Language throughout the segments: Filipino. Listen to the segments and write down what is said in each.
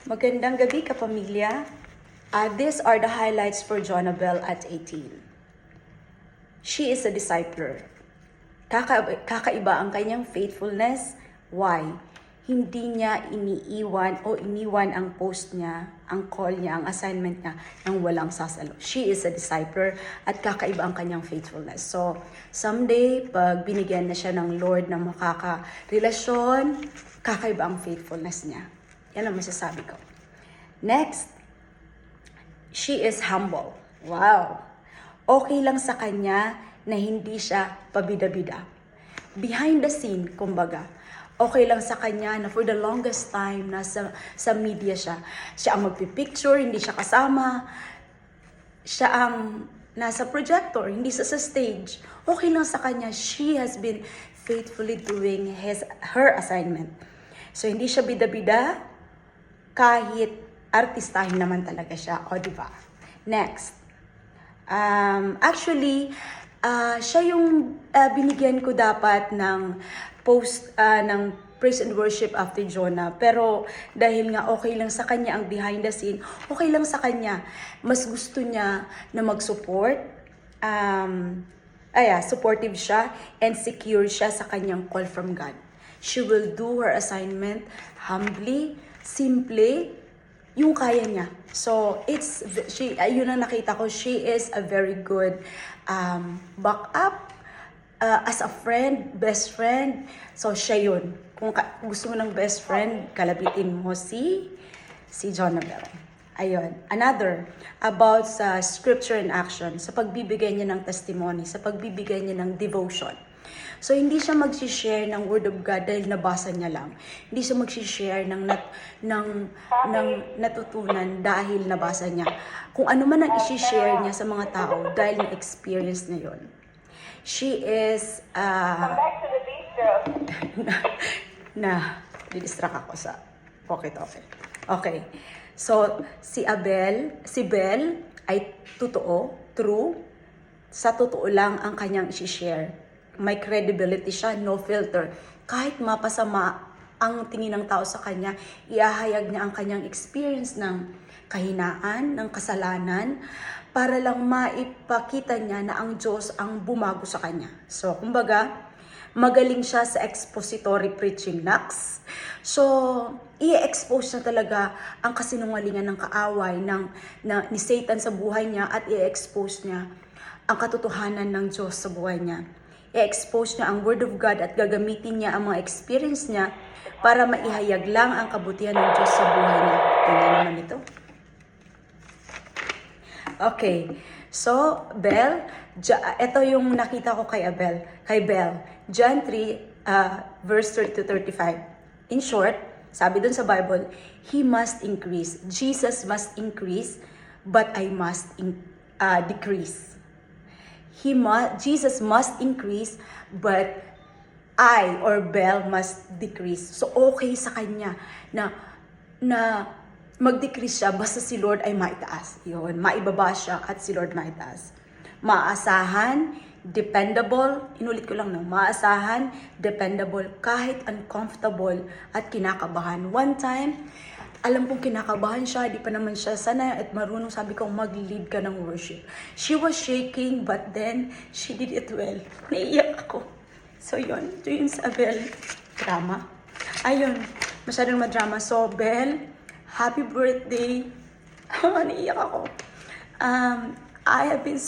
Magandang gabi, kapamilya. These are the highlights for Jonabel at 18. She is a discipler. Kakaiba ang kanyang faithfulness. Why? Hindi niya iniwan ang post niya, ang call niya, ang assignment niya nang walang sasalo. She is a discipler at kakaiba ang kanyang faithfulness. So, someday, pag binigyan na siya ng Lord na makakarelasyon, kakaiba ang faithfulness niya. Yan ang masasabi ko. Next, she is humble. Wow! Okay lang sa kanya na hindi siya pabida-bida. Behind the scene, kumbaga, okay lang sa kanya na for the longest time sa media siya. Siya ang magpipicture, hindi siya kasama. Siya ang nasa projector, hindi sa stage. Okay lang sa kanya. She has been faithfully doing her assignment. So, hindi siya bida-bida, kahit artistahin naman talaga siya. O, diba? Next. Actually, siya yung binigyan ko dapat ng post ng praise and worship after Jonah. Pero dahil nga okay lang sa kanya ang behind the scene, okay lang sa kanya. Mas gusto niya na mag-support. Supportive siya and secure siya sa kanyang call from God. She will do her assignment humbly, simple, yung kaya niya. So, yun ang nakita ko, she is a very good backup as a friend, best friend. So, siya yun. Kung gusto mo ng best friend, kalabitin mo si Jonabel. Ayun. Another, about sa scripture and action, sa pagbibigay niya ng testimony, sa pagbibigay niya ng devotion. So, hindi siya mag-share ng Word of God dahil nabasa niya lang. Hindi siya mag-share ng natutunan dahil nabasa niya. Kung ano man ang i-share niya sa mga tao dahil na-experience niya yun. She is, didistract ako sa pocket-off. Okay. So, si Bel ay totoo, true. Sa totoo lang ang kanyang i-share. May credibility siya, no filter. Kahit mapasama ang tingin ng tao sa kanya, iahayag niya ang kanyang experience ng kahinaan, ng kasalanan, para lang maipakita niya na ang Diyos ang bumago sa kanya. So, kumbaga, magaling siya sa expository preaching, Nax. So, i-expose na talaga ang kasinungalingan ng kaaway ni Satan sa buhay niya at i-expose niya ang katotohanan ng Diyos sa buhay niya. I-expose niya ang Word of God at gagamitin niya ang mga experience niya para maihayag lang ang kabutihan ng Diyos sa buhay niya. Tingnan naman ito. Okay. So, Bel, ito yung nakita ko kay Bel. John 3, verse 30-35. In short, sabi dun sa Bible, He must increase. Jesus must increase, but I must decrease. Jesus must increase, but I or Bel must decrease. So okay sa kanya na mag-decrease siya basta si Lord ay maitaas. Yun, maibaba siya at si Lord maitaas. Maasahan, dependable, inulit ko lang maasahan, dependable, kahit uncomfortable at kinakabahan. One time, alam kong kinakabahan siya, di pa naman siya sanay at marunong, sabi ko, mag-lead ka ng worship. She was shaking, but then, she did it well. Naiiyak ako. So, yun. Ito yung sa Bel. Drama. Ayun. Masyadong madrama. So, Bel, happy birthday. Naiiyak ako. I have been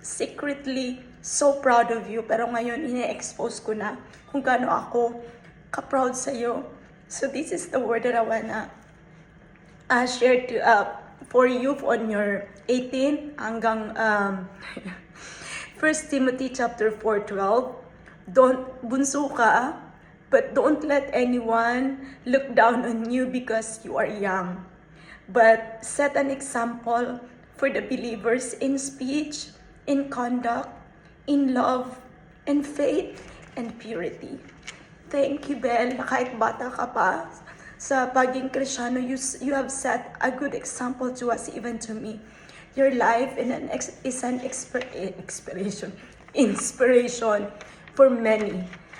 secretly so proud of you, pero ngayon, ine-expose ko na kung gaano ako ka-proud sa'yo. So, this is the word that I wanna share for you on your 18 hanggang 1 Timothy chapter 4:12. Bunso ka, but don't let anyone look down on you because you are young. But set an example for the believers in speech, in conduct, in love, and faith, and purity. Thank you, Bel, na kahit bata ka pa, sa pagiging Kristiyano, you have set a good example to us, even to me. Your life is an inspiration for many.